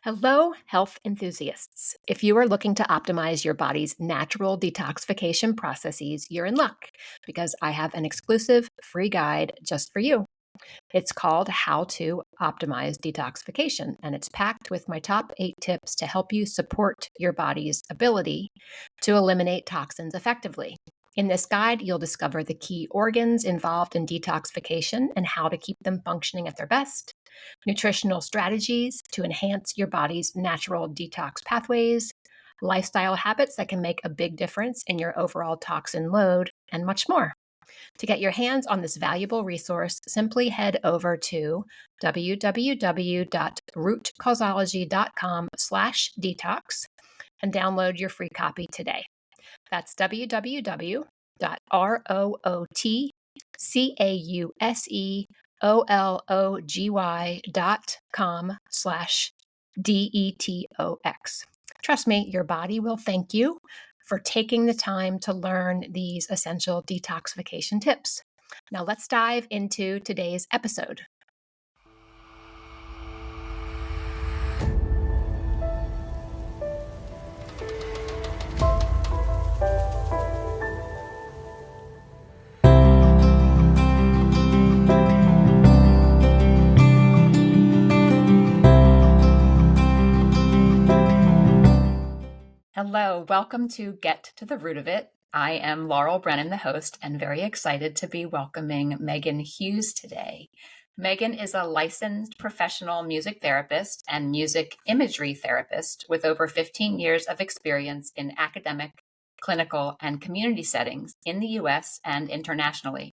Hello, health enthusiasts. If you are looking to optimize your body's natural detoxification processes, you're in luck because I have an exclusive free guide just for you. It's called How to Optimize Detoxification, and it's packed with my top 8 tips to help you support your body's ability to eliminate toxins effectively. In this guide, you'll discover the key organs involved in detoxification and how to keep them functioning at their best, nutritional strategies to enhance your body's natural detox pathways, lifestyle habits that can make a big difference in your overall toxin load, and much more. To get your hands on this valuable resource, simply head over to www.rootcausology.com/detox and download your free copy today. That's www.rootcausology.com/DETOX. Trust me, your body will thank you for taking the time to learn these essential detoxification tips. Now, let's dive into today's episode. Hello, welcome to Get to the Root of It. I am Laurel Brennan, the host, and very excited to be welcoming Megan Hughes today. Megan is a licensed professional music therapist and music imagery therapist with over 15 years of experience in academic, clinical, and community settings in the U.S. and internationally.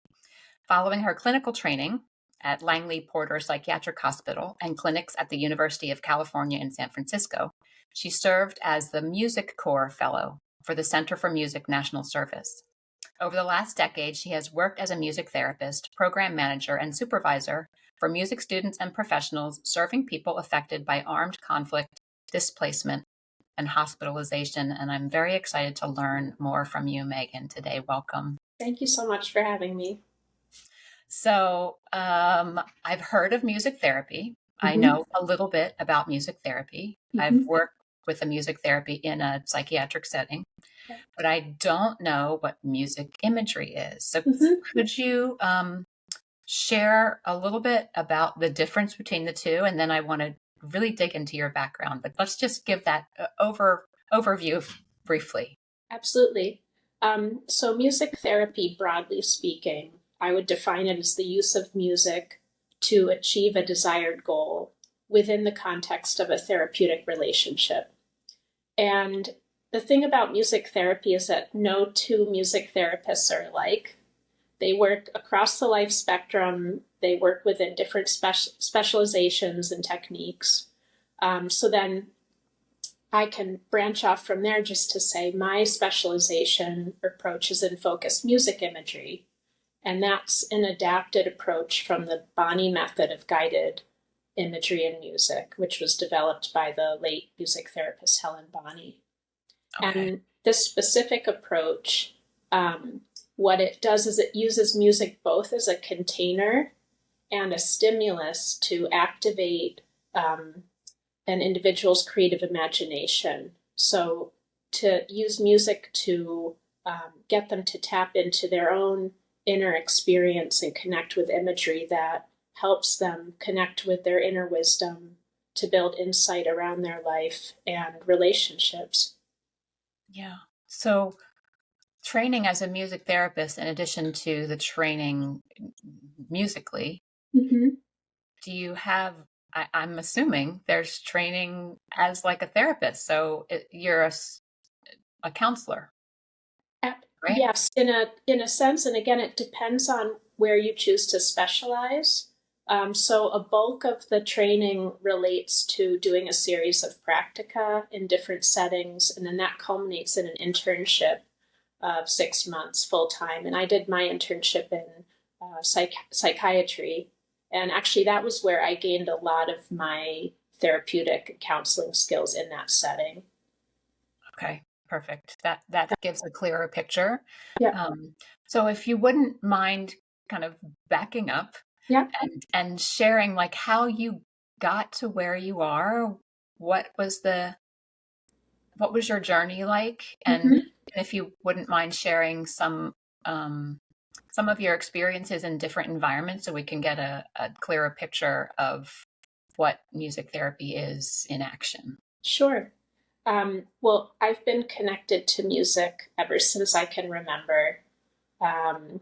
Following her clinical training at Langley Porter Psychiatric Hospital and clinics at the University of California in San Francisco, she served as the Music Corps Fellow for the Center for Music National Service. Over the last decade, she has worked as a music therapist, program manager, and supervisor for music students and professionals serving people affected by armed conflict, displacement, and hospitalization. And I'm very excited to learn more from you, Megan, today. Welcome. Thank you so much for having me. So I've heard of music therapy. I know a little bit about music therapy. I've worked with a music therapy in a psychiatric setting, but I don't know what music imagery is. So could you share a little bit about the difference between the two? And then I want to really dig into your background, but let's just give that overview briefly. Absolutely. So music therapy, broadly speaking, I would define it as the use of music to achieve a desired goal within the context of a therapeutic relationship. And the thing about music therapy is that no two music therapists are alike. They work across the life spectrum. They work within different specializations and techniques. So then I can branch off from there just to say my specialization approach is in focused music imagery. And that's an adapted approach from the Bonney method of guided imagery in music, which was developed by the late music therapist Helen Bonney. Okay. And this specific approach, what it does is it uses music both as a container and a stimulus to activate an individual's creative imagination. So to use music to get them to tap into their own inner experience and connect with imagery that helps them connect with their inner wisdom to build insight around their life and relationships. Yeah. So training as a music therapist, in addition to the training musically, do you have, I'm assuming there's training as like a therapist. So you're a counselor. Right? Yes, in a sense, and again, it depends on where you choose to specialize. So a bulk of the training relates to doing a series of practica in different settings, and then that culminates in an internship of 6 months full-time. And I did my internship in psychiatry, and actually that was where I gained a lot of my therapeutic counseling skills in that setting. Okay. Perfect. That gives a clearer picture. Yeah. So if you wouldn't mind kind of backing up yeah. and sharing like how you got to where you are what was your journey like? And Mm-hmm. if you wouldn't mind sharing some of your experiences in different environments so we can get a clearer picture of what music therapy is in action. Sure. Well, I've been connected to music ever since I can remember. Um,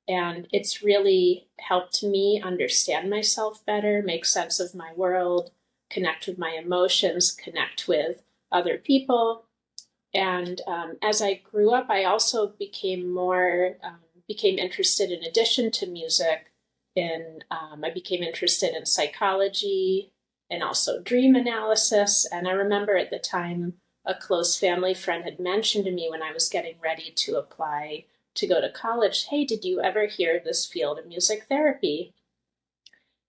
and it's really helped me understand myself better, make sense of my world, connect with my emotions, connect with other people. And as I grew up, I also became interested in addition to music. I became interested in psychology and also dream analysis. And I remember at the time, a close family friend had mentioned to me when I was getting ready to apply to go to college, "Hey, did you ever hear this field of music therapy?"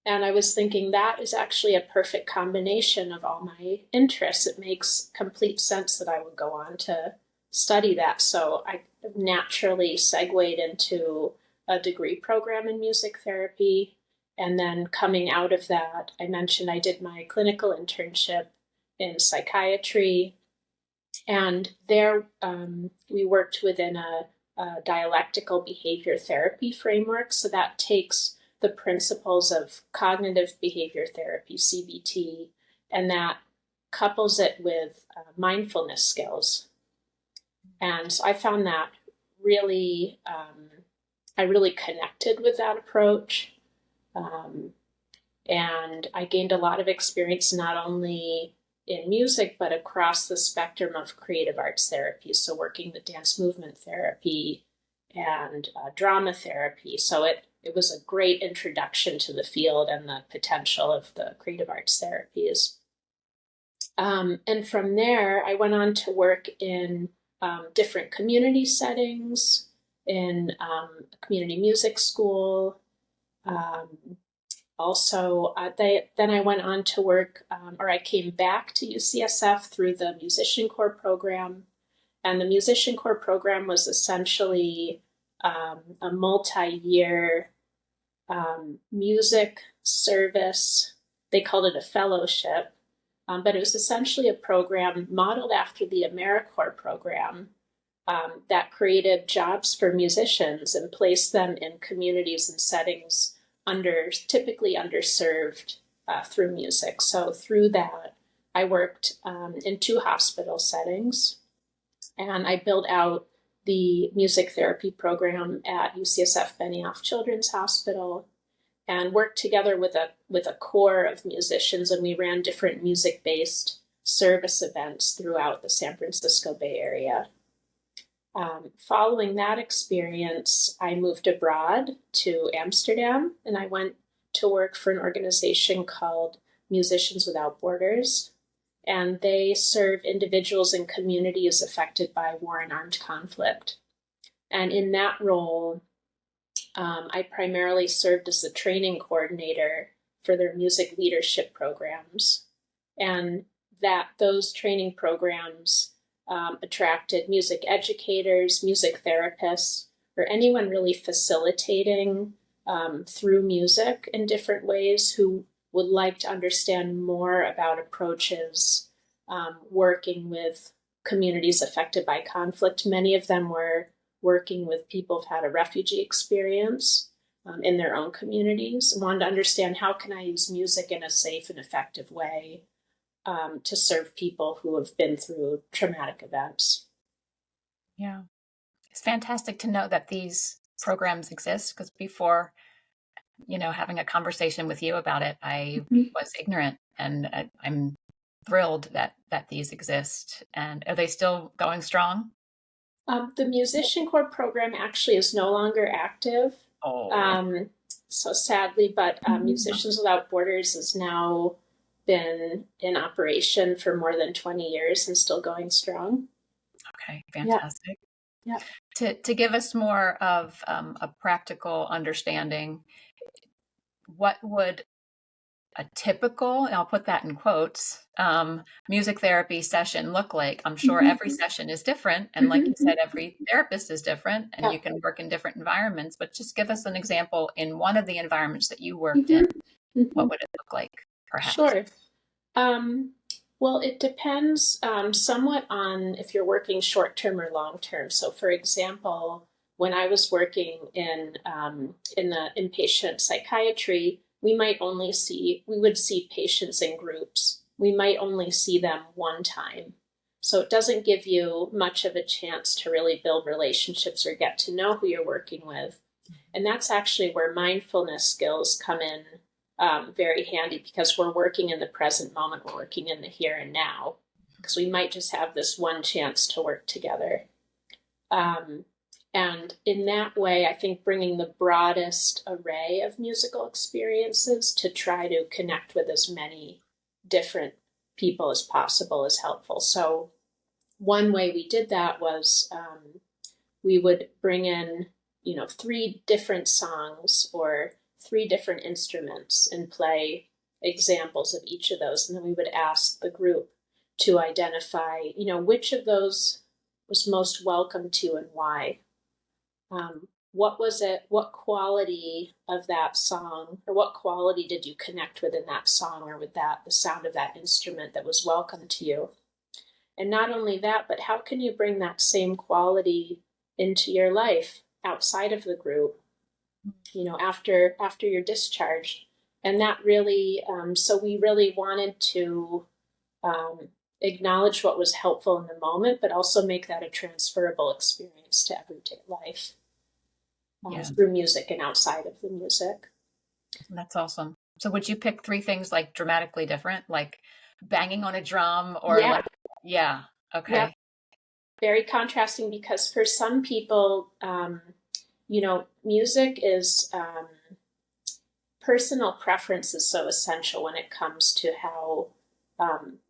And I was thinking that is actually a perfect combination of all my interests. It makes complete sense that I would go on to study that. So I naturally segued into a degree program in music therapy. And then coming out of that, I mentioned I did my clinical internship in psychiatry. And there we worked within a dialectical behavior therapy framework. So that takes the principles of cognitive behavior therapy, CBT, and that couples it with mindfulness skills. And so I found that really, I really connected with that approach. Um, and I gained a lot of experience not only in music, but across the spectrum of creative arts therapy. So working with dance movement therapy and drama therapy. So it was a great introduction to the field and the potential of the creative arts therapies. And from there, I went on to work in different community settings, in a community music school. Also, then I went on to work, or I came back to UCSF through the Musician Corps program. And the Musician Corps program was essentially a multi-year music service. They called it a fellowship, but it was essentially a program modeled after the AmeriCorps program that created jobs for musicians and placed them in communities and settings typically underserved through music. So through that, I worked in 2 hospital settings, and I built out the music therapy program at UCSF Benioff Children's Hospital, and worked together with a core of musicians, and we ran different music-based service events throughout the San Francisco Bay Area. Following that experience, I moved abroad to Amsterdam, and I went to work for an organization called Musicians Without Borders. And they serve individuals and communities affected by war and armed conflict. And in that role, I primarily served as the training coordinator for their music leadership programs. And that those training programs attracted music educators, music therapists, or anyone really facilitating through music in different ways who would like to understand more about approaches working with communities affected by conflict. Many of them were working with people who've had a refugee experience in their own communities and wanted to understand how can I use music in a safe and effective way to serve people who have been through traumatic events. Yeah. It's fantastic to know that these programs exist because before, having a conversation with you about it, I Mm-hmm. was ignorant, and I'm thrilled that these exist. And are they still going strong? The Musician Corps program actually is no longer active. Oh, Um, so sadly, but Musicians Without Borders has now been in operation for more than 20 years and still going strong. okay, Yeah, fantastic. yeah. To give us more of a practical understanding, what would a typical, and I'll put that in quotes, music therapy session look like? I'm sure every Mm-hmm. session is different. And like you Mm-hmm. said, every therapist is different and Yeah. you can work in different environments, but just give us an example in one of the environments that you worked in. Mm-hmm. Mm-hmm. What would it look like, perhaps? Sure. Um, Well, it depends somewhat on if you're working short term or long term. So, for example, when I was working in the inpatient psychiatry, we would see patients in groups. We might only see them one time. So it doesn't give you much of a chance to really build relationships or get to know who you're working with. And that's actually where mindfulness skills come in very handy because we're working in the present moment, we're working in the here and now, because we might just have this one chance to work together. Um, and in that way, I think bringing the broadest array of musical experiences to try to connect with as many different people as possible is helpful. So, one way we did that was we would bring in, three different songs or three different instruments and play examples of each of those. And then we would ask the group to identify, which of those was most welcome to and why. What was it? What quality of that song, or what quality did you connect with in that song or with the sound of that instrument that was welcome to you? And not only that, but how can you bring that same quality into your life outside of the group, after you're discharged? And that really, so we really wanted to acknowledge what was helpful in the moment, but also make that a transferable experience to everyday life through music and outside of the music. That's awesome. So would you pick three things like dramatically different, like banging on a drum or Yeah. yeah. Okay. Yep. Very contrasting because for some people, music is personal preference is so essential when it comes to how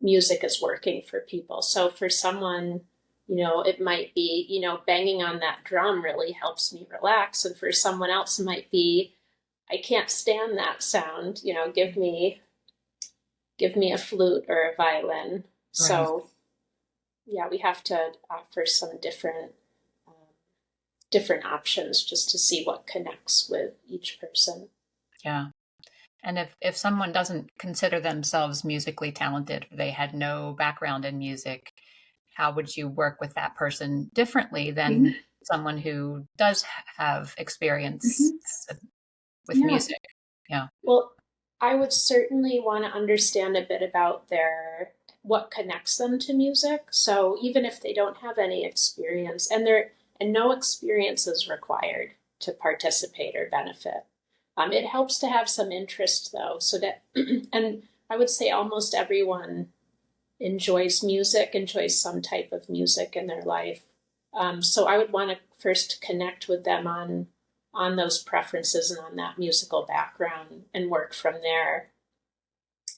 music is working for people. So for someone, it might be, banging on that drum really helps me relax. And for someone else, it might be, I can't stand that sound, give me a flute or a violin. Right. So yeah, we have to offer some different options just to see what connects with each person. Yeah. And if someone doesn't consider themselves musically talented, or they had no background in music, how would you work with that person differently than someone who does have experience with music? Yeah. Well, I would certainly want to understand a bit about what connects them to music. So even if they don't have any experience, and no experience is required to participate or benefit. It helps to have some interest though, so that and I would say almost everyone enjoys some type of music in their life. So I would want to first connect with them on those preferences and on that musical background and work from there.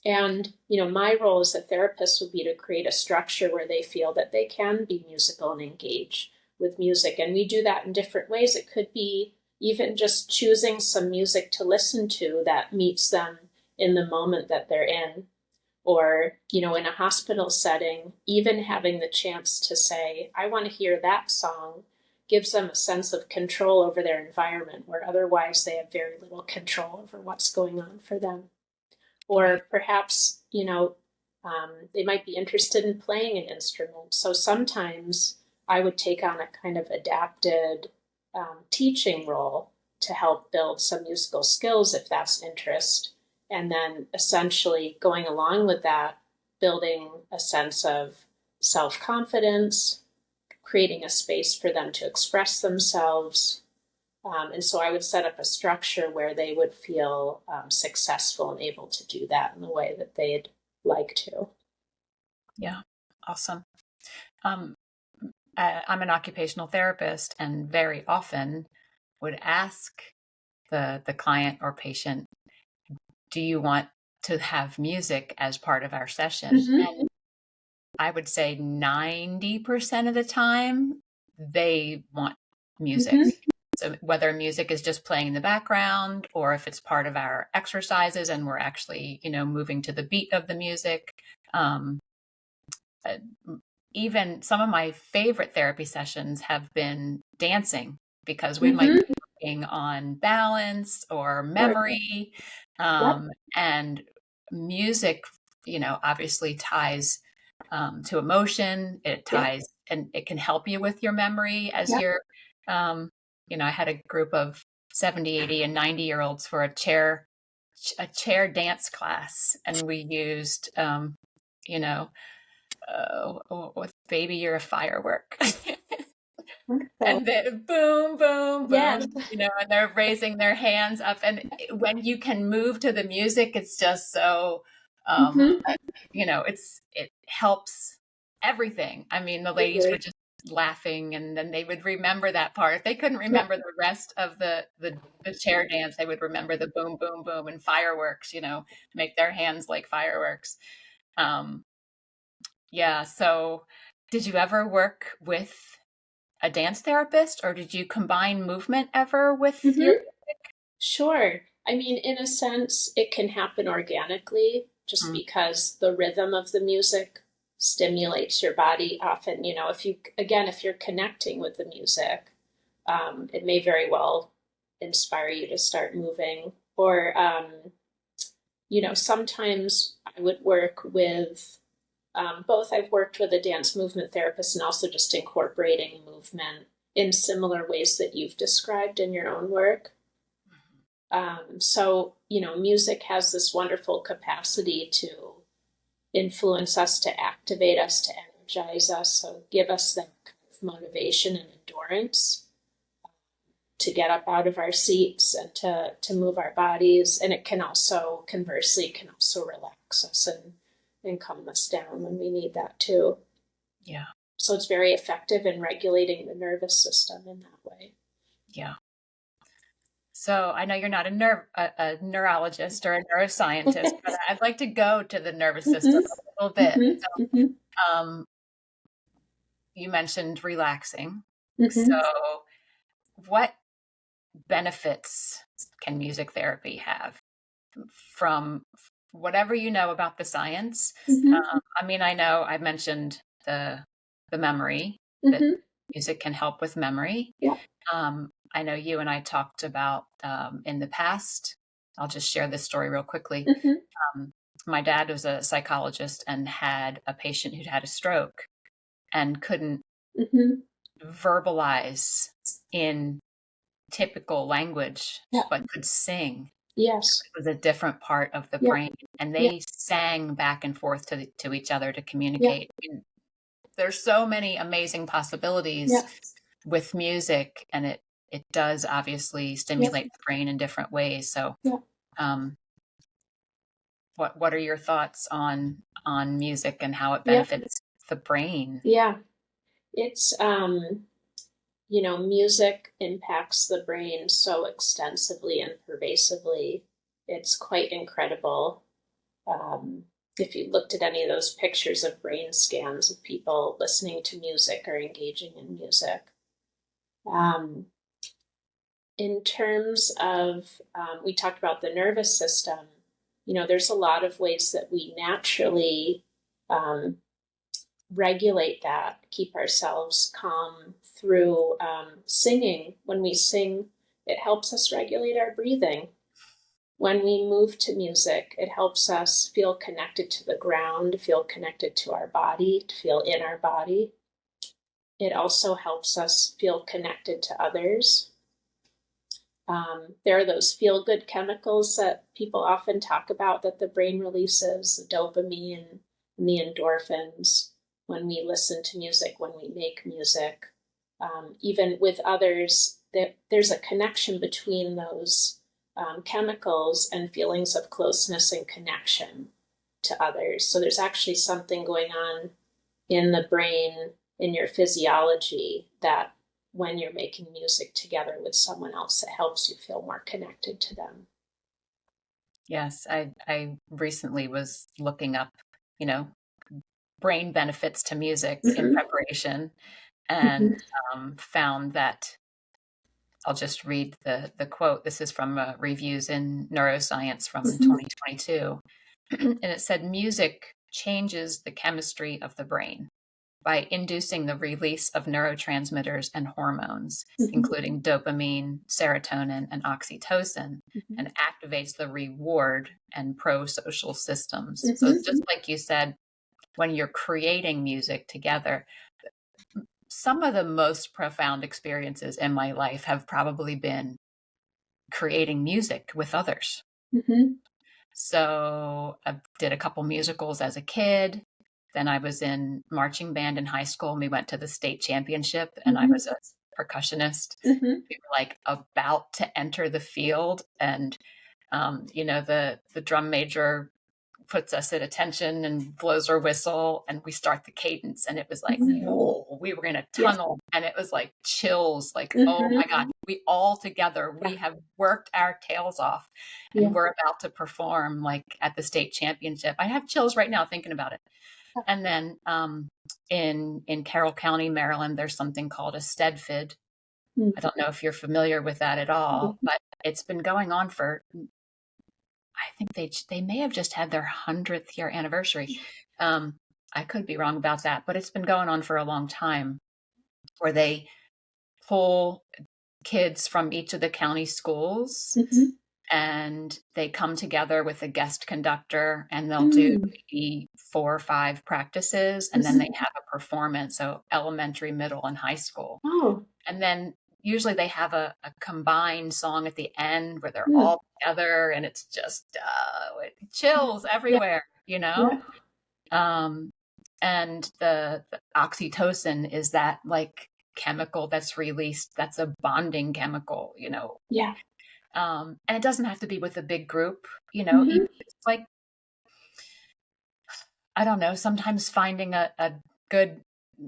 And, my role as a therapist would be to create a structure where they feel that they can be musical and engage with music. And we do that in different ways. It could be even just choosing some music to listen to that meets them in the moment that they're in. Or, in a hospital setting, even having the chance to say, I want to hear that song, gives them a sense of control over their environment, where otherwise they have very little control over what's going on for them. Or perhaps, they might be interested in playing an instrument. So sometimes I would take on a kind of adapted teaching role to help build some musical skills if that's interest. And then essentially going along with that, building a sense of self-confidence, creating a space for them to express themselves. And so I would set up a structure where they would feel successful and able to do that in the way that they'd like to. Yeah, awesome. I'm an occupational therapist and very often would ask the client or patient, do you want to have music as part of our session? And I would say 90% of the time they want music. So whether music is just playing in the background or if it's part of our exercises and we're actually, moving to the beat of the music. Even some of my favorite therapy sessions have been dancing because we might be working on balance or memory. And music, obviously ties to emotion. It Yeah. ties, and it can help you with your memory as Yeah. you're, um, I had a group of 70, 80, and 90-year-olds for a chair dance class, and we used, you know, with "Baby, You're a Firework." Wonderful. And then boom, boom, Yes. boom, and they're raising their hands up. And when you can move to the music, it's just so, Mm-hmm. it helps everything. I mean, the I ladies were agree. just laughing, and then they would remember that part. If they couldn't Yeah. remember the rest of the chair dance, they would remember the boom, boom, boom and fireworks, make their hands like fireworks. Um, yeah. So did you ever work with a dance therapist, or did you combine movement ever with your Mm-hmm. Sure. I mean, in a sense, it can happen organically just Mm, because the rhythm of the music stimulates your body. Often, if you're connecting with the music, it may very well inspire you to start moving. Or, sometimes I would work with both. I've worked with a dance movement therapist and also just incorporating movement in similar ways that you've described in your own work. Music has this wonderful capacity to influence us, to activate us, to energize us, so give us that kind of motivation and endurance to get up out of our seats and to move our bodies. And it can also, conversely, can also relax us and calm us down when we need that too. yeah, So it's very effective in regulating the nervous system in that way. yeah. So I know you're not a neurologist or a neuroscientist, but I'd like to go to the nervous system Mm-hmm. a little bit. Mm-hmm. Mm-hmm. Um, you mentioned relaxing. So Mm-hmm. what benefits can music therapy have from whatever you know about the science? Mm-hmm. I mean, I know I mentioned the memory, that Mm-hmm. music can help with memory. Yeah. I know you and I talked about, in the past. I'll just share this story real quickly. Mm-hmm. Um, my dad was a psychologist and had a patient who'd had a stroke and couldn't Mm-hmm. verbalize in typical language, Yeah. but could sing. Yes. It was a different part of the Yeah. brain, and Yeah. they sang back and forth to each other to Yeah. communicate. And there's so many amazing Yeah. possibilities with music, and it does obviously Yeah. stimulate the brain in different ways. So, Yeah. um, what are your thoughts on music and how it Yeah. benefits the brain? Yeah. It's music impacts the brain so extensively and pervasively. It's quite incredible. Um, if you looked at any of those pictures of brain scans of people listening to music or engaging in music. Um, in terms of, we talked about the nervous system, there's a lot of ways that we naturally um, regulate that, keep ourselves calm through singing. When we sing, it helps us regulate our breathing. When we move to music, it helps us feel connected to the ground, feel connected to our body, to feel in our body. It also helps us feel connected to others. There are those feel good chemicals that people often talk about that the brain releases, the dopamine and the endorphins when we listen to music, when we make music. Even with others, there's a connection between those chemicals and feelings of closeness and connection to others. So there's actually something going on in the brain, in your physiology, that when you're making music together with someone else, it helps you feel more connected to them. Yes, I recently was looking up, you know, brain benefits to music in Mm-hmm. preparation, and Mm-hmm. found that I'll just read the quote. This is from reviews in neuroscience from Mm-hmm. 2022. And it said, music changes the chemistry of the brain by inducing the release of neurotransmitters and hormones, Mm-hmm. including dopamine, serotonin, and oxytocin, Mm-hmm. and activates the reward and pro social systems. So, Mm-hmm. just like you said, when you're creating music together, some of the most profound experiences in my life have probably been creating music with others. Mm-hmm. So I did a couple musicals as a kid. Then I was in marching band in high school, and we went to the state championship, and I Mm-hmm. was a percussionist. Mm-hmm. We were like about to enter the field, and the drum major puts us at attention and blows her whistle, and we start the cadence, and it was like, Mm-hmm. whoa, we were in a Yeah. tunnel, and it was like chills, like, oh Mm-hmm. my God, we all together, Yeah. we have worked our tails off, Yeah. and we're about to perform like at the state championship. I have chills right now thinking about it. And then in Carroll County, Maryland, there's something called a STEDFID. I don't know if you're familiar with that at all, but it's been going on for, I think they may have just had their 100th year anniversary. I could be wrong about that, but it's been going on for a long time, where they pull kids from each of the county schools, Mm-hmm. and they come together with a guest conductor, and they'll do Mm-hmm. maybe 4 or 5 practices, and then they have a performance. So elementary, middle, and high school. Oh. And then usually they have a combined song at the end where they're Mm. all together, and it's just chills Yeah. everywhere, Yeah. and the oxytocin is that like chemical that's released, that's a bonding chemical. Yeah. And it doesn't have to be with a big group, even Mm-hmm. it's like, I don't know, sometimes finding a good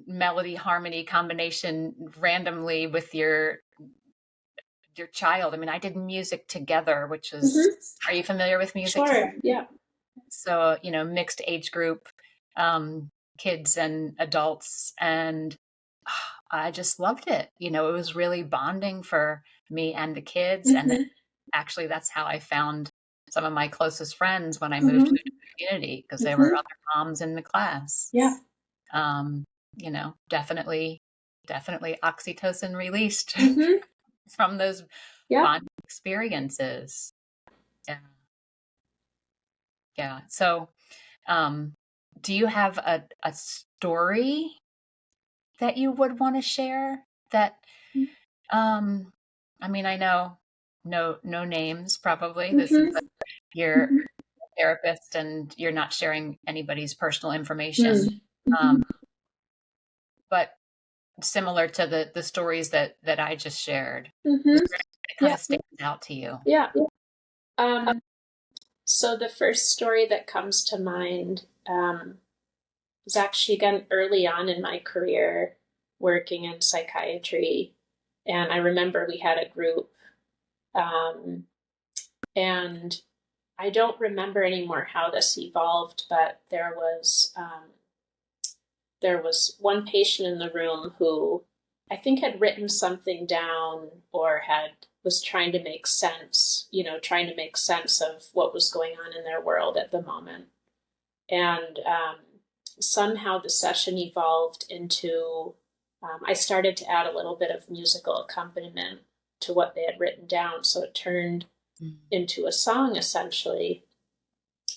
melody harmony combination randomly with your child. I mean, I did music together, which was, Mm-hmm. are you familiar with music Sure. together? Yeah. So, mixed age group, kids and adults. And I just loved it. It was really bonding for me and the kids. And then Mm-hmm. actually, that's how I found some of my closest friends when I moved to Mm-hmm. a new community, because there were Mm-hmm. other moms in the class. Yeah. Um, definitely, definitely oxytocin released Mm-hmm. from those Yeah. bonding experiences. Yeah. Yeah. So, do you have a story that you would want to share that, um, I mean, I know no names probably. This is, Mm-hmm. you're a therapist and you're not sharing anybody's personal information. Mm-hmm. Um, but similar to the stories that I just shared, is Mm-hmm. there anything that kind Yeah. of stands out to you? Yeah. Um, so the first story that comes to mind was actually again early on in my career working in psychiatry. And I remember we had a group, and I don't remember anymore how this evolved, but there was one patient in the room who I think had written something down or was trying to make sense, trying to make sense of what was going on in their world at the moment. And somehow the session evolved into, I started to add a little bit of musical accompaniment to what they had written down. So it turned into a song essentially.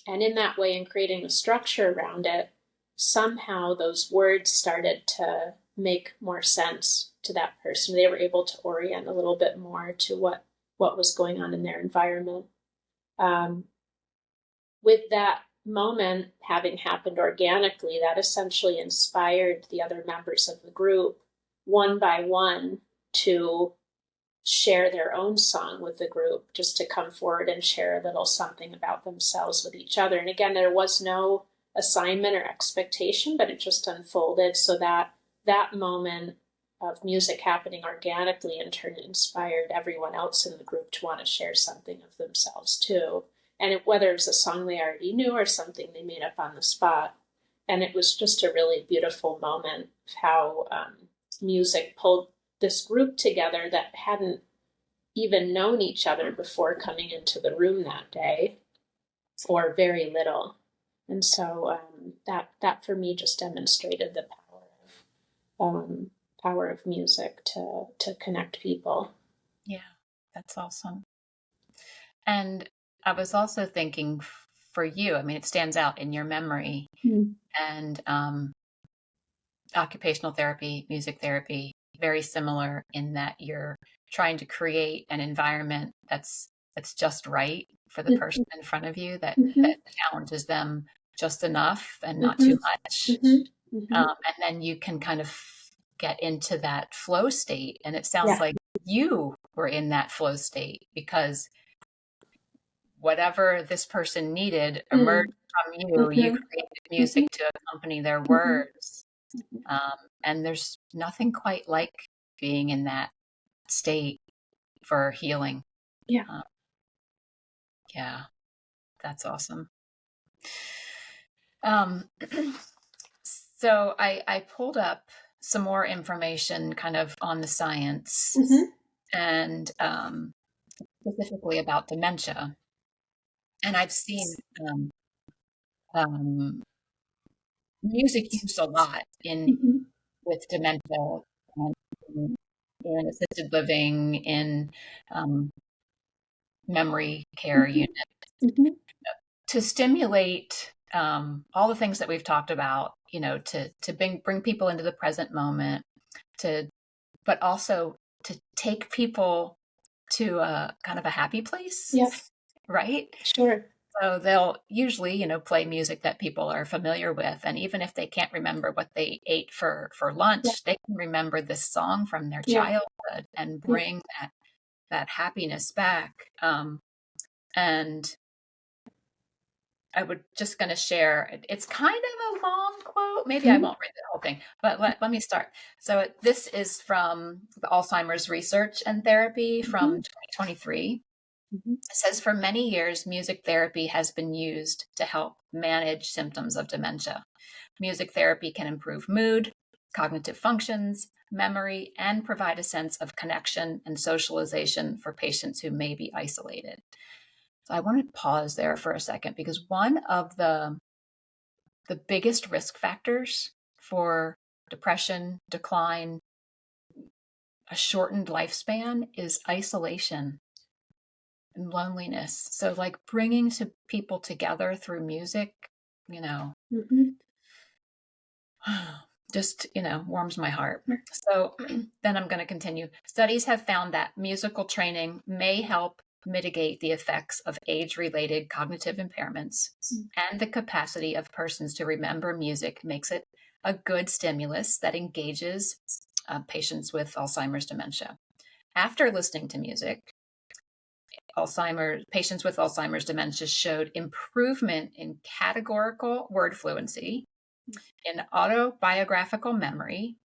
And in that way, in creating a structure around it, somehow those words started to make more sense to that person. They were able to orient a little bit more to what was going on in their environment. With that moment having happened organically, that essentially inspired the other members of the group, one by one, to share their own song with the group, just to come forward and share a little something about themselves with each other. And again, there was no assignment or expectation, but it just unfolded, so that moment of music happening organically in turn inspired everyone else in the group to want to share something of themselves too. And whether it was a song they already knew or something they made up on the spot. And it was just a really beautiful moment of how music pulled this group together that hadn't even known each other before coming into the room that day, or very little. And so that for me just demonstrated the power of music to connect people. Yeah, that's awesome. And I was also thinking for you? I mean, it stands out in your memory. Mm. And occupational therapy, music therapy, very similar in that you're trying to create an environment that's just right for the person in front of you, that Mhm. challenges them just enough and not too Mhm. much. Mhm. Mhm. And then you can kind of get into that flow state. And it sounds Yeah. like you were in that flow state because whatever this person needed emerged Mm. from you. You Mhm. created Mhm. music to accompany their Mhm. words. And there's nothing quite like being in that state for healing. Yeah. Uh, yeah, that's awesome. Um, so I pulled up some more information kind of on the science Mhm. and specifically about dementia. And I've seen um, music used a lot in Mhm. with dementia and in assisted living, in um, memory care Mhm. unit Mhm. to stimulate all the things that we've talked about. To bring people into the present moment, to but also to take people to a kind of a happy place, Yep. right? Sure. So they'll usually, play music that people are familiar with. And even if they can't remember what they ate for Yeah. lunch, they can remember this song from their Yeah. childhood and Yeah. bring that happiness back. And I would just going to share, it's kind of a long quote. Maybe I Mhm. won't read the whole thing, but let me start. So this is from the Alzheimer's Research and Therapy from Mhm. 2023. Mhm. It says, for many years, music therapy has been used to help manage symptoms of dementia. Music therapy can improve mood, cognitive functions, memory, and provide a sense of connection and socialization for patients who may be isolated. So I want to pause there for a second because one of the biggest risk factors for depression, decline, a shortened lifespan is isolation and loneliness. So, like bringing people together through music, you know, Mhm. just, warms my heart. So, then I'm going to continue. Studies have found that musical training may help mitigate the effects of age related cognitive impairments, and the capacity of persons to remember music makes it a good stimulus that engages patients with Alzheimer's dementia. After listening to music, patients with Alzheimer's dementia showed improvement in categorical word fluency, in autobiographical memory,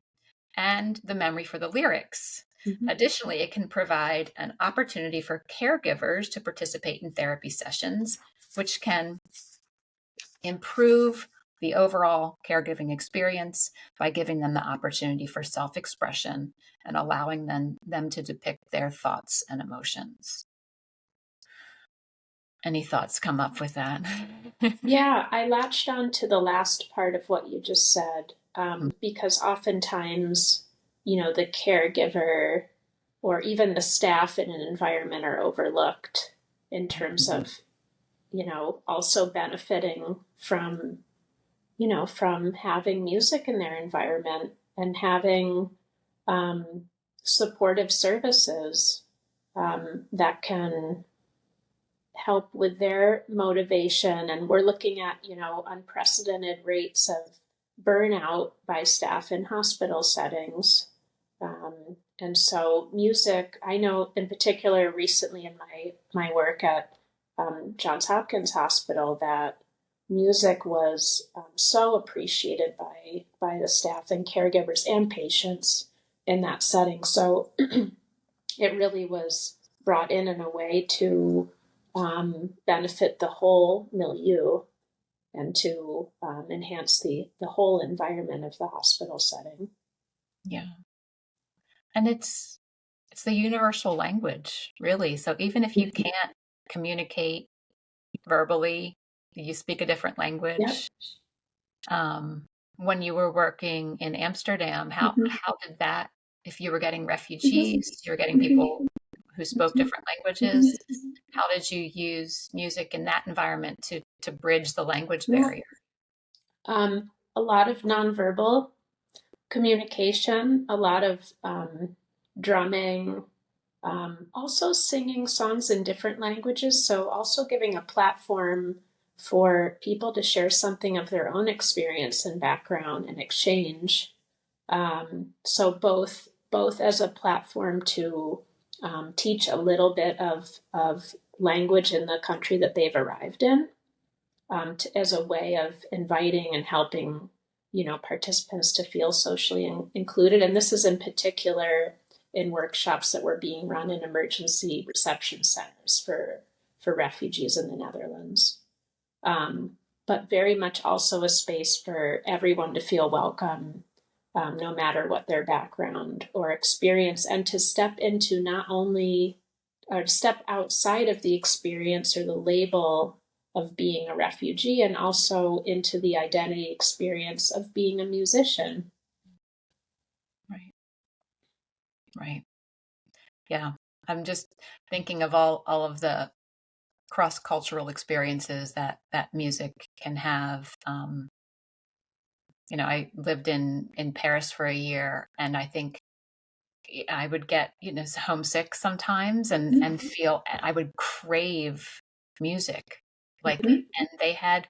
and the memory for the lyrics. Mhm. Additionally, it can provide an opportunity for caregivers to participate in therapy sessions, which can improve the overall caregiving experience by giving them the opportunity for self-expression and allowing them to depict their thoughts and emotions. Any thoughts come up with that? Yeah, I latched on to the last part of what you just said, because oftentimes, the caregiver or even the staff in an environment are overlooked in terms of, also benefiting from having music in their environment and having um, supportive services that can help with their motivation. And we're looking at, unprecedented rates of burnout by staff in hospital settings. And so music, I know in particular recently in my work at Johns Hopkins Hospital, that music was so appreciated by the staff and caregivers and patients in that setting. So it really was brought in a way to benefit the whole milieu and to enhance the whole environment of the hospital setting. Yeah. And it's the universal language, really. So even if you Mhm. can't communicate verbally, you speak a different Yep. language. Um, when you were working in Amsterdam, how Mm-hmm. how did that, if you were getting Mm-hmm. refugees, you were getting Mm-hmm. people who spoke different languages. How did you use music in that environment to bridge the language barrier? A lot of nonverbal communication, a lot of drumming, also singing songs in different languages. So, also giving a platform for people to share something of their own experience and background and exchange. So, both as a platform to teach a little bit of language in the country that they've arrived in, as a way of inviting and helping, participants to feel socially included. And this is in particular in workshops that were being run in emergency reception centers for refugees in the Netherlands. But very much also a space for everyone to feel welcome, no matter what their background or experience, and to step into not only, or step outside of the experience or the label of being a refugee, and also into the identity experience of being a musician. Right. Yeah. I'm just thinking of all of the cross-cultural experiences that music can have. I lived in Paris for a year, and I think I would get, homesick sometimes and feel I would crave music. And they had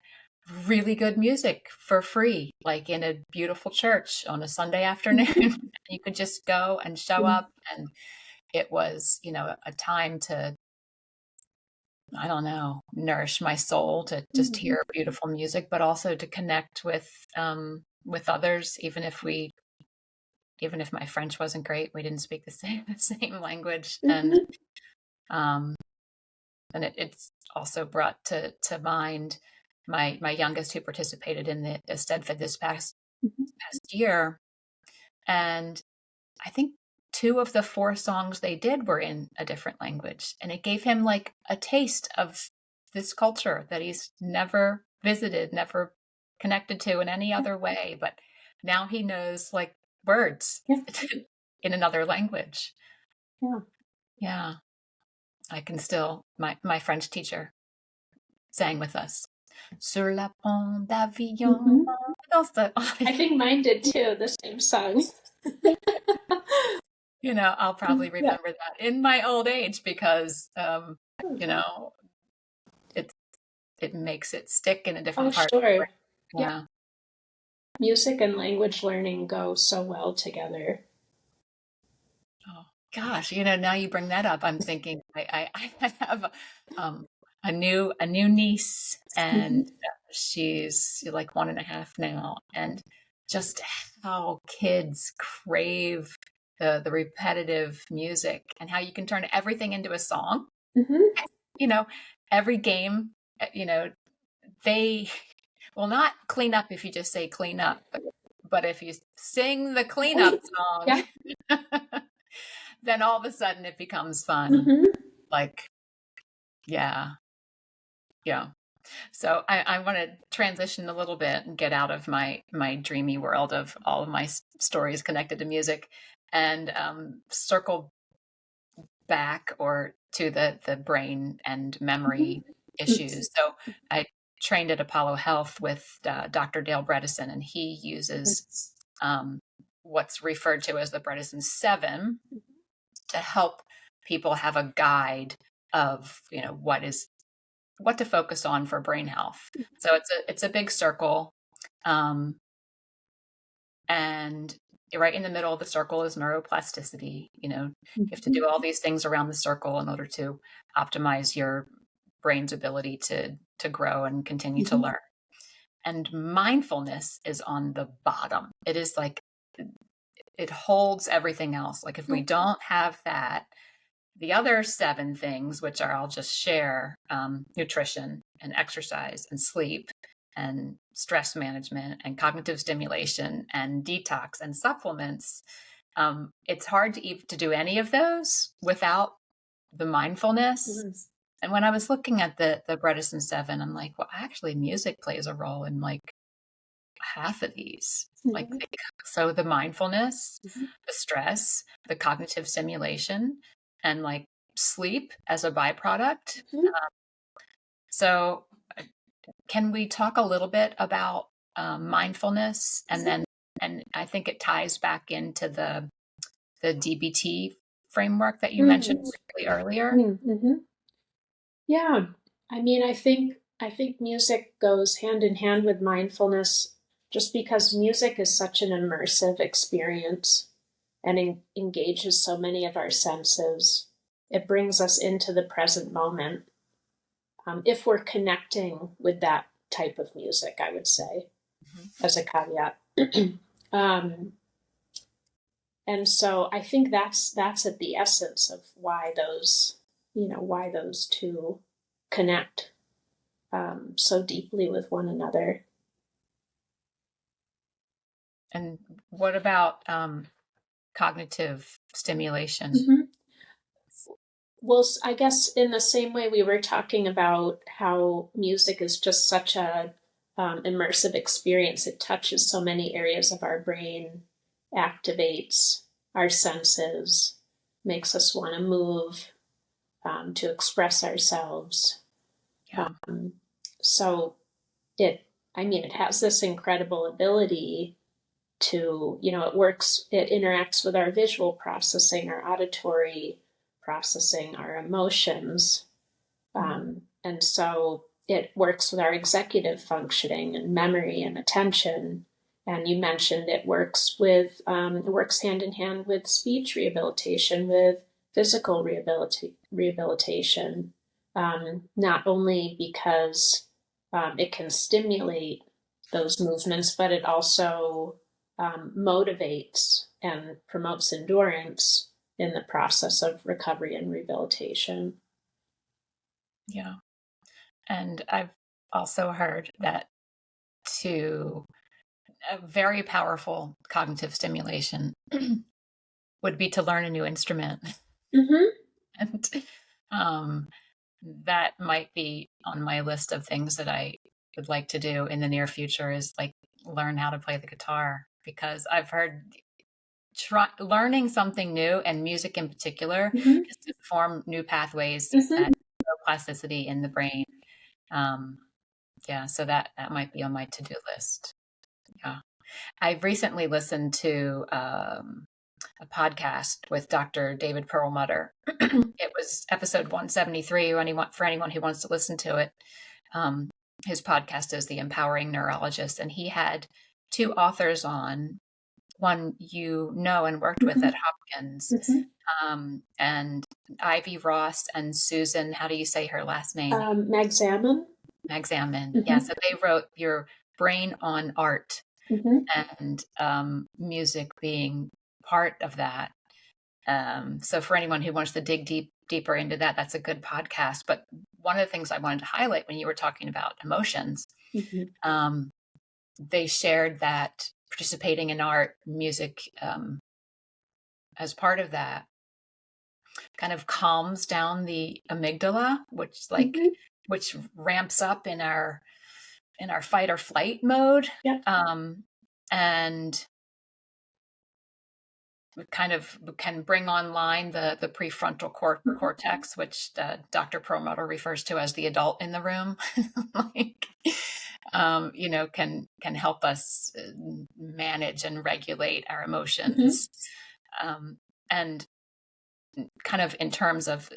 really good music for free, like in a beautiful church on a Sunday afternoon. You could just go and show up, and it was, a time to, I don't know, nourish my soul, to just hear beautiful music, but also to connect with others, even if my French wasn't great. We didn't speak the same language. And it's also brought to mind my youngest, who participated in the Stedfed this past year. And I think 2 of the 4 songs they did were in a different language. And it gave him like a taste of this culture that he's never visited, never connected to in any other way. But now he knows like words in another language. Yeah. I can still, my French teacher sang with us. Sur la pont d'avion. I think mine did too, the same song. I'll probably remember that in my old age because, it makes it stick in a different part. Sure. Yeah. Music and language learning go so well together. Oh gosh, now you bring that up, I'm thinking I have a new niece, and she's like 1.5 now, and just how kids crave the repetitive music, and how you can turn everything into a song. Every game, they will not clean up if you just say clean up, but if you sing the cleanup song, then all of a sudden it becomes fun. Like, yeah. So I want to transition a little bit and get out of my dreamy world of all of my stories connected to music, and circle back or to the brain and memory issues. So I trained at Apollo Health with Dr. Dale Bredesen, and he uses what's referred to as the Bredesen 7 to help people have a guide of what to focus on for brain health. So it's a big circle, and right in the middle of the circle is neuroplasticity. You have to do all these things around the circle in order to optimize your brain's ability to grow and continue to learn. And mindfulness is on the bottom. It is like, it holds everything else. Like if we don't have that, the other 7 things, which I'll just share, nutrition and exercise and sleep and stress management and cognitive stimulation and detox and supplements, it's hard to do any of those without the mindfulness. And when I was looking at the Bredesen 7, I'm like, well, actually music plays a role in like half of these. Like, so the mindfulness, the stress, the cognitive stimulation, and like sleep as a byproduct. Mhm. So can we talk a little bit about mindfulness, and I think it ties back into the DBT framework that you mentioned Mhm. briefly earlier. Mhm. Yeah. I think music goes hand in hand with mindfulness just because music is such an immersive experience and engages so many of our senses. It brings us into the present moment. If we're connecting with that type of music, I would say, Mhm. as a caveat. um, and so I think that's at the essence of why those two connect so deeply with one another. And what about cognitive stimulation? Mm-hmm. Well, I guess in the same way we were talking about how music is just such a immersive experience, it touches so many areas of our brain, activates our senses, makes us want to move, to express ourselves. Yeah. Um, so it has this incredible ability to, it interacts with our visual processing, our auditory processing, our emotions. And so it works with our executive functioning and memory and attention. And you mentioned it works hand in hand with speech rehabilitation, with physical rehabilitation, not only because it can stimulate those movements, but it also motivates and promotes endurance in the process of recovery and rehabilitation. Yeah. And I've also heard that to a very powerful cognitive stimulation would be to learn a new instrument. Mm-hmm. And um, that might be on my list of things that I would like to do in the near future, is like learn how to play the guitar, because I've heard learning something new, and music in particular, Mm-hmm. just to form new pathways Mm-hmm. and neuroplasticity in the brain. Um, yeah, so that might be on my to-do list. Yeah. I've recently listened to a podcast with Dr. David Perlmutter. It was episode 173. For anyone who wants to listen to it, um, his podcast is The Empowering Neurologist, and he had two authors on. One you know and worked with Mm-hmm. at Hopkins, Mm-hmm. and Ivy Ross and Susan. How do you say her last name? Magzamin. Magzamin. Yeah. Mm-hmm. So they wrote Your Brain on Art, Mm-hmm. and music being part of that. So for anyone who wants to dig deeper into that, that's a good podcast. But one of the things I wanted to highlight when you were talking about emotions, Mm-hmm. um, they shared that participating in art, music, as part of that, kind of calms down the amygdala, Mm-hmm. which ramps up in our fight or flight mode, Yep. and kind of can bring online the prefrontal Mm-hmm. cortex, which Dr. Perlmutter refers to as the adult in the room. Like, can help us manage and regulate our Mm-hmm. emotions, and kind of in terms of,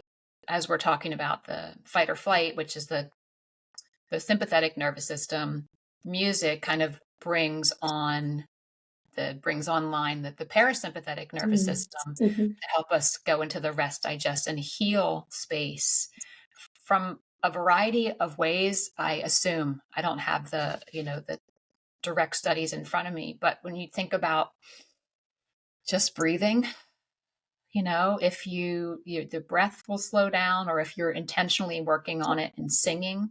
as we're talking about the fight or flight, which is the sympathetic nervous system. Music kind of brings online the parasympathetic nervous system Mm-hmm. to help us go into the rest, digest, and heal space from a variety of ways. I assume I don't have the direct studies in front of me, but when you think about just breathing, if the breath will slow down, or if you're intentionally working on it and singing,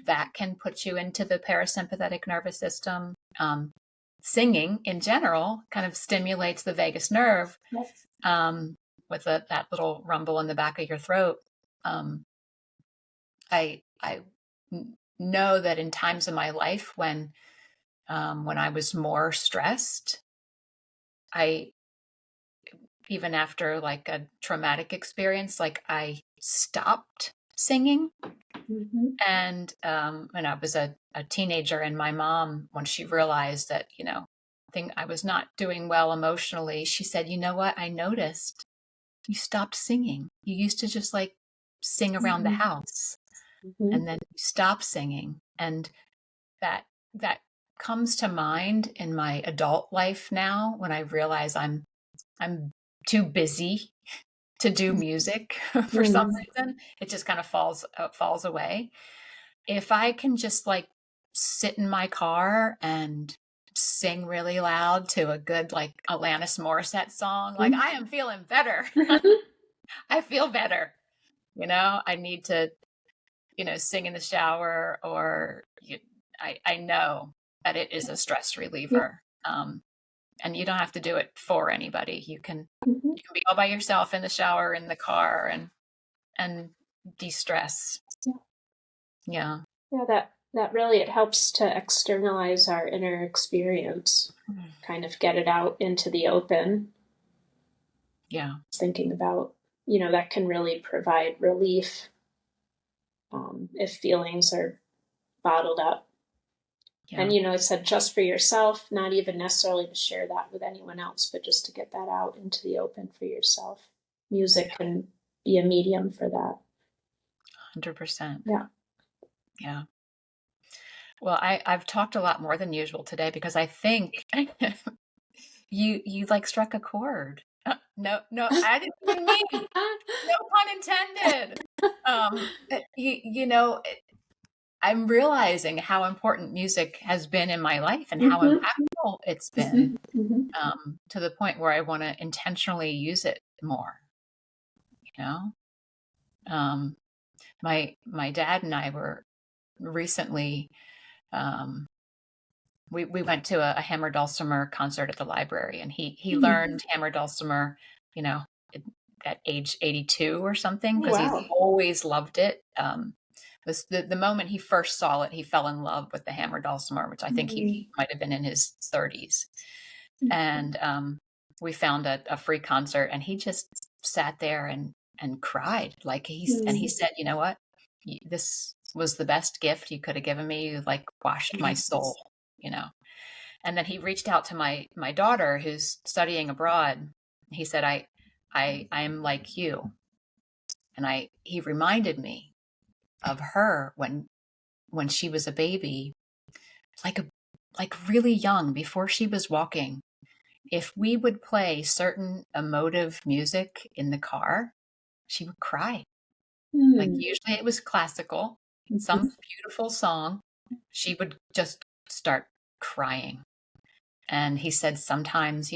that can put you into the parasympathetic nervous system. Singing in general kind of stimulates the vagus nerve, Yep. um, with that little rumble in the back of your throat. Um, I know that in times of my life when I was more stressed, I even after like a traumatic experience, like I stopped singing. And when I was a teenager, and my mom, when she realized that, I was not doing well emotionally, she said, "You know what? I noticed you stopped singing. You used to just like sing around the house, and then you stopped singing." And that that comes to mind in my adult life now when I realize I'm too busy to do music for some reason. It just kind of falls away. If I can just like sit in my car and sing really loud to a good like Alanis Morissette song, like I am feeling better. I feel better. I need to, sing in the shower, or I know that it is a stress reliever. And you don't have to do it for anybody. You can be all by yourself in the shower, in the car, and de-stress. Yeah. Yeah, that really, it helps to externalize our inner experience, kind of get it out into the open. Yeah. Thinking about, that can really provide relief if feelings are bottled up. Yeah. And, it said just for yourself, not even necessarily to share that with anyone else, but just to get that out into the open for yourself. Music can be a medium for that. 100%. Yeah. Yeah. Well, I've talked a lot more than usual today because I think you like struck a chord. No, I didn't even mean, no pun intended. I'm realizing how important music has been in my life and how impactful it's been, to the point where I want to intentionally use it more. My dad and I were recently, we went to a hammer dulcimer concert at the library, and he learned hammer dulcimer, you know, at age 82 or something, because he's always loved it. Was the moment he first saw it, he fell in love with the hammer dulcimer, which I think he might have been in his 30s. And we found a free concert, and he just sat there and cried. Like he said, "You know what? This was the best gift you could have given me. You like washed my soul, you know." And then he reached out to my daughter who's studying abroad. He said, I'm like you. And he reminded me of her when she was a baby, like really young, before she was walking. If we would play certain emotive music in the car, she would cry. Like usually it was classical, some beautiful song, she would just start crying. And he said sometimes,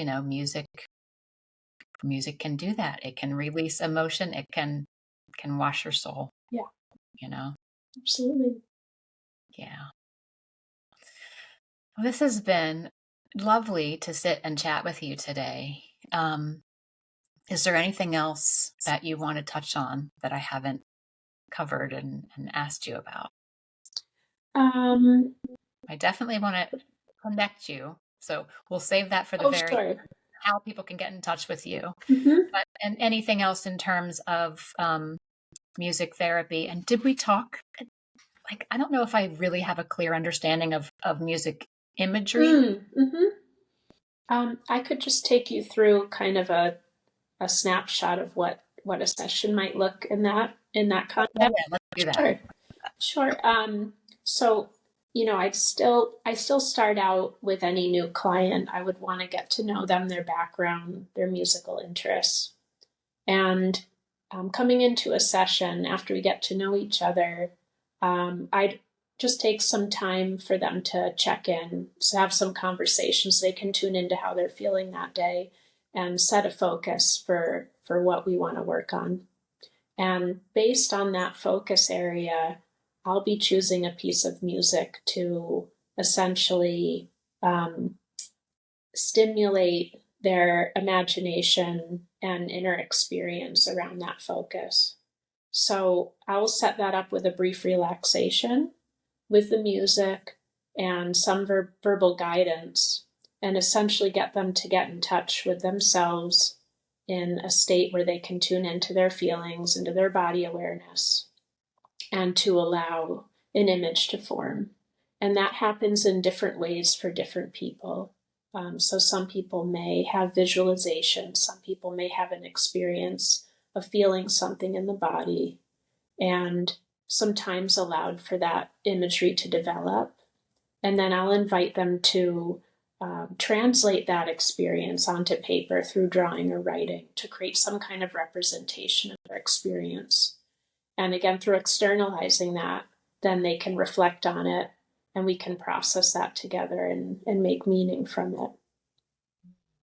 music can do that. It can release emotion. It can wash your soul. Yeah. Absolutely. Yeah. Well, this has been lovely to sit and chat with you today. Is there anything else that you want to touch on that I haven't covered and asked you about? I definitely want to connect you. So we'll save that for the very sure. how people can get in touch with you. And anything else in terms of music therapy? And did we talk? Like, I don't know if I really have a clear understanding of music imagery. I could just take you through kind of a snapshot of what a session might look in that context. Yeah, let's do that. Sure. So, I still start out with any new client. I would want to get to know them, their background, their musical interests. And coming into a session, after we get to know each other, I'd just take some time for them to check in, so have some conversations. They can tune into how they're feeling that day and set a focus for what we want to work on. And based on that focus area, I'll be choosing a piece of music to essentially stimulate their imagination and inner experience around that focus. So I'll set that up with a brief relaxation with the music and some verbal guidance, and essentially get them to get in touch with themselves in a state where they can tune into their feelings, into their body awareness, and to allow an image to form. And that happens in different ways for different people. So some people may have visualization, some people may have an experience of feeling something in the body, and sometimes allowed for that imagery to develop. And then I'll invite them to translate that experience onto paper through drawing or writing to create some kind of representation of their experience. And again, through externalizing that, then they can reflect on it and we can process that together and make meaning from it.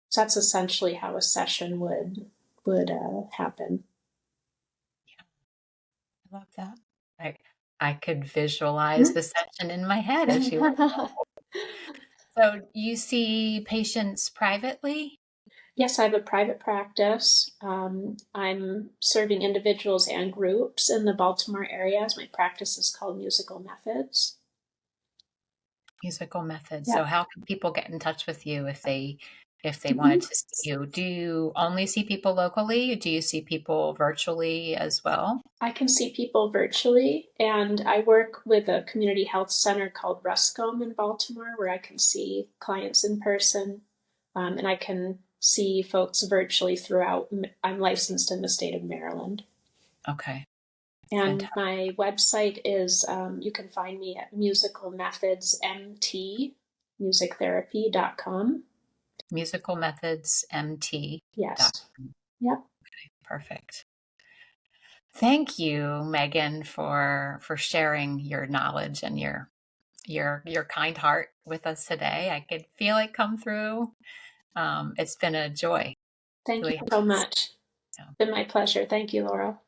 So that's essentially how a session would happen. I love that. I could visualize the session in my head as you were. So you see patients privately? Yes, I have a private practice. I'm serving individuals and groups in the Baltimore area. My practice is called Musical Methods. Musical methods. Yeah. So how can people get in touch with you if they wanted to see you? Do you only see people locally? Do you see people virtually as well? I can see people virtually, and I work with a community health center called Ruscombe in Baltimore, where I can see clients in person, and I can see folks virtually throughout. I'm licensed in the state of Maryland. Okay. And Fantastic. my website is, you can find me at Musical Methods MT, musictherapy.com. Musicalmethodsmt.com. Yes. Yep. Okay, perfect. Thank you, Megan, for sharing your knowledge and your kind heart with us today. I could feel it come through. It's been a joy. Thank you Really. so much. Yeah. It's been my pleasure. Thank you, Laurel.